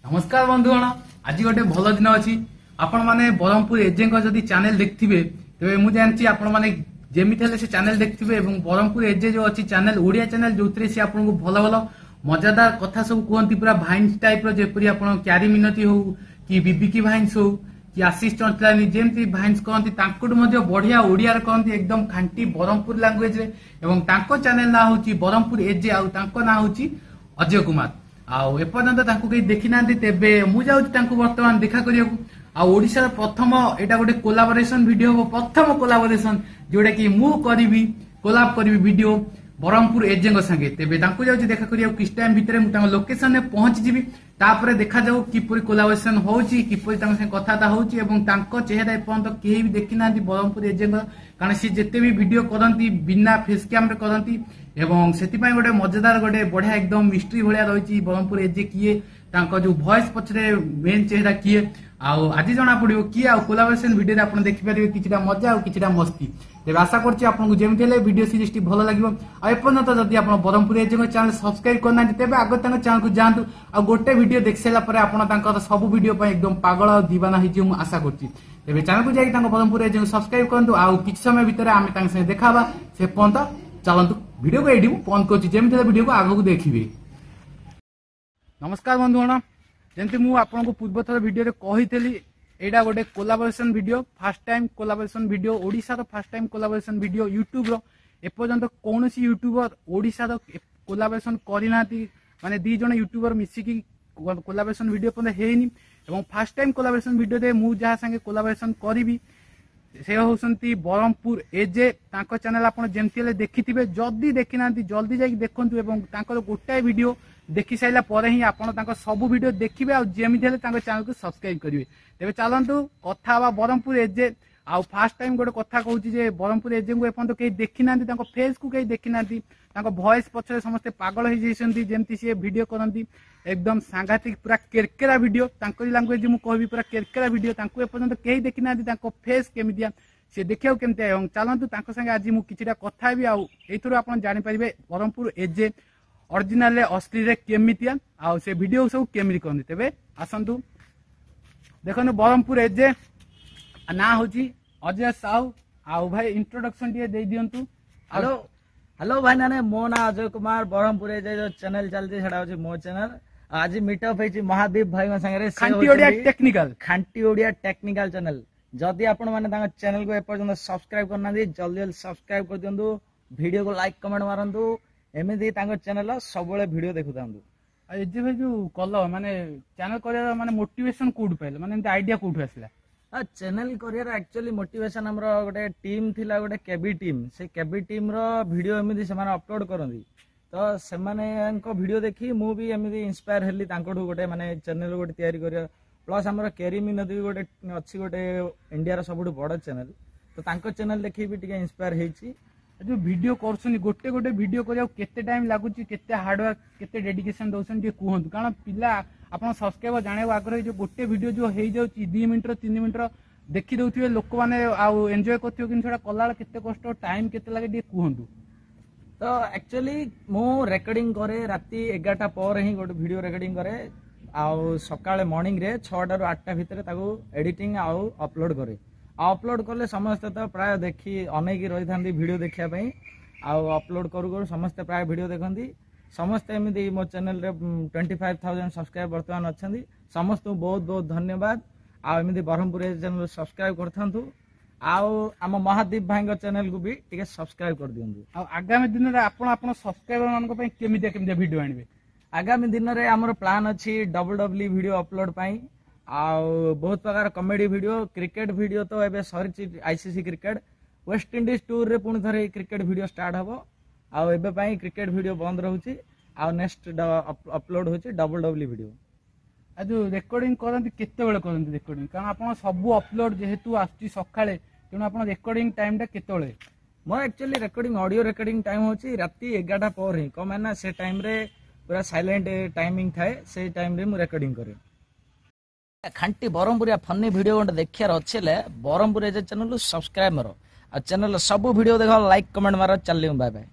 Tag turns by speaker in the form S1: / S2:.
S1: नमस्कार बंधुगण आज गोटे भल दिन अच्छी आपण मैंने ब्रह्मपुर एजे जदि चैनल देखिए तेज मुझे जानची आपण मैंने जमी से चैनल देखिए ब्रह्मपुर एजे जो अच्छी चैनल ओडिया चैनल जो सी आपको भल भल मजादार कथा सब कहती पूरा भाइन्स टाइप जेपरी आप क्यारी मिनती हो कि बिबिकी भाइन्स हो कि आशीष चंचलानी जमी भाइन्स कहती बढ़िया ओडिया कहती एकदम खांटी ब्रह्मपुर लैंग्वेज चैनल ना हूँ ब्रह्मपुर एजे आउ ना हूँ अजय कुमार आउ एपर्यंत कहीं देखी ना तेबे मुझे बर्तमान देखा करने प्रथम एटा गोटे कोलाबोरेशन वीडियो हम प्रथम कोलाबोरेशन जोटा कि मु करी कोलाब करी वीडियो ब्रह्मपुर एजे संगे तेबे जाऊँ देखा करिया किस टाइम भितर मुझे लोकेशन में पहुंची जीवी तापर देखा जाऊ किपरि कोलाबोरेशन होउची किपरि तांको से कथाता होउची एवं तांको चेहरा एपर्यंत केही भी देखी ना ब्रह्मपुर एजे कारण सी जेते भी वीडियो करती बिना फेस कैम रे करती एवं सेतिपाई गोटे मजेदार गोटे बढ़िया एकदम मिस्ट्री भाया रही ब्रह्मपुर एजे किए जो वॉइस पछरे मेन चेहरा किए आज जना पड़ो किए कोलाबोरेशन वीडियो आप देखिपारे कि मजा और कि मस्ती तेज आशा करमती वीडियो सीरीज टी भल लगे एपर्यंत जदि आप ब्रह्मपुर एजे चैनल सब्सक्राइब करना तेज आग चैनल को जातु आ गोटे वीडियो देख सारा सब वीडियो एकदम पागल और दीवाना हो आशा करती चैनल को जाकि ब्रह्मपुर एजे सब्सक्राइब करूँ आउ कि समय भितर आम देखा से पर्यंत चलतु वीडियो को ये बंद कर वीडियो को आगे देखिए। नमस्कार बंधुगण जमी मुझे पूर्व थर वीडियो कही एटा गोटे collaboration video first time collaboration video Odisha first time collaboration video YouTube एपर्यंत कौन यूट्यूबर ओडिशा कोलाबोरेशन करना माने दी जन यूट्यूबर मिसिकी कोलाबोरेशन वीडियो पर्यंत है फर्स्ट टाइम कोलाबोरेशन वीडियो मुझे जहाँ संगे कोलाबोरेशन करी से होती ब्रह्मपुर एजे चैनल आप जमी देखी जदि देखी ना जल्दी जाकि देखु गोटाए वीडियो देखी सारा पर ही आप सब वीडियो देखिए और जमी चैनल को सब्सक्राइब करेंगे तेज चलतु कथा ब्रह्मपुर एजे आउ फास्ट टाइम गोटे कथा कहूँ ब्रह्मपुर एजे को एपर्यंत कहीं देखी ना फेस को कहीं देखी ना वॉइस पछरे समस्ते पागल हो जमी सी वीडियो करती एकदम सांघातिक पूरा केरकेरा वीडियो लैंग्वेज मुझे कहि पूरा केरकेरा वीडियो एपर्यंत कहीं देखी ना फेस केमिया सी देखा केमती चलतु संगे आज मुझे कथा भी आउर आप जापर ब्रह्मपुर एजे ओरिजिनल असली केमितिया आ से वीडियो सब केमी करते तेरे आसतु देखो ब्रह्मपुर एजे ना हूँ अजय साहू आउ भाई इंट्रोडक्शन दे दिंतु।
S2: हेलो हेलो भाई नाने मो ना अजय कुमार ब्रह्मपुर एजे जो चैनल चलती है मो चैनल आज मीटअप है महादीप भाई संगे खांटी ओडिया टेक्निकल चैनल जदि आपण माने चैनल को एपर्यंत सब्सक्राइब करना जल्दी जल्दी सब्सक्राइब कर दिंतु वीडियो को लाइक कमेंट मारंतु एमती चैनल सब वीडियो देखु था
S1: एजे भाई जो कल माने चैनल कर माने मोटिवेशन कोड पाइल माने आइडिया कोड आसला
S2: चैनल करियर एक्चुअली मोटिवेशन हमरो गोटे टीम थिला गोटे केबी टीम से केबी टीम रो वीडियो एमिति से माने अपलोड करंदी तो से माने को वीडियो देखी मु भी एमिति इंस्पायर हेली तांकोठु गोटे माने चैनल गोटे तयारी करिया प्लस हमरो केरी मिनदी गोटे अछि गोटे इंडिया रो सबुठ बड़ चैनल तो तांको चैनल देखि भी टिके इंस्पायर हेची
S1: जो वीडियो कर गोटे गोटे वीडियो करते टाइम लगुच के हार्डवर्क के डेडिकेशन दौरान कहतु कारण पिला आप सब्सक्राइबर जाने आग्रह जो गोटे वीडियो जो हो जाऊँगी 2 मिनट 3 मिनट देखी दौथे लोक मैंने एंजॉय करते कि कला केते कष्ट टाइम केते लगे कहतु
S2: तो एक्चुअली मु रेकर्डिंग करे राति 11टा पर ही गोटे वीडियो रेकर्डिंग करे आउ सकाळे मॉर्निंग रे 6टा ରୁ 8टा भितर ताको एडिटिंग आउ अपलोड करे अपलोड कले समस्ते तो प्राय देखी अनेक रही था वीडियो देखा आउ अपलोड करू करू समस्ते प्राय वीडियो देखती समस्ते एमती मो चैनल रे 25,000 सब्सक्राइब बर्तमान अच्छा समस्त बहुत बहुत धन्यवाद आमती ब्रह्मपुर चैनल सब्सक्राइब करथांतु आम महादीप भाई चैनल को भी टिके सब्सक्राइब कर दियंतु
S1: आगामी दिन में आपण सब्सक्राइबर मान केमिया वीडियो आनिबे
S2: आगामी दिन में आमर प्लान अच्छी डब्ल्यू वीडियो अपलोड पाई बहुत प्रकार कॉमेडी वीडियो क्रिकेट वीडियो तो एबे सरी ICC cricket West Indies tour रे पुणी थरे क्रिकेट वीडियो स्टार्ट हबो आउ एबे पाई क्रिकेट वीडियो बंद रहउची आउ नेक्स्ट अपलोड होची डब्ल्यू वीडियो
S1: आज रेकॉर्डिंग करंती केते बेले करंती रेकॉर्डिंग कारण आपण सब अपलोड जेहेतु आछि सखाळे तेनु आपण रेकॉर्डिंग टाइम टा केते बेले
S2: more actually recording audio recording time होची राती 11टा पर ही कम ना से टाइम रे पूरा साइलेंट टाइमिंग थाए से टाइम रे मु रेकॉर्डिंग करे खांटी ब्रह्मपुरिया फनी वीडियो गोटे देखार अच्छे ब्रह्मपुर एजे चैनल सब्सक्राइब मार आ चैनल सब वीडियो देख लाइक कमेंट मार चल बाय बाय।